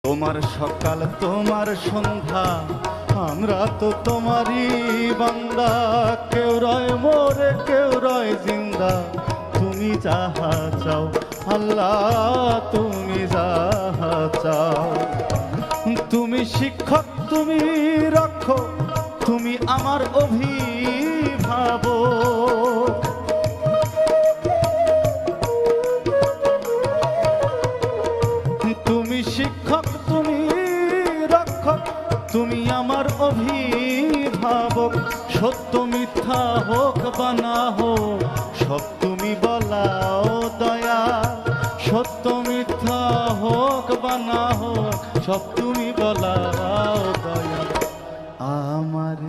তোমার সকাল তোমার সন্ধ্যা, আমরা তো তোমারই বান্দা। কেউ রয় মোরে কেউ রয় জিন্দা, তুমি যাহা চাও আল্লাহ তুমি যাহা চাও। তুমি শিক্ষক তুমি রক্ষক, তুমি আমার অভিভাবক। তুমি শিক্ষক তুমি রক্ষক, তুমি আমার অভিভাবক। সত্য মিথ্যা হোক বা না হোক, সব তুমি বলাও দয়া। সত্য মিথ্যা হোক বা না হোক, সব তুমি বলাও দয়া। আমার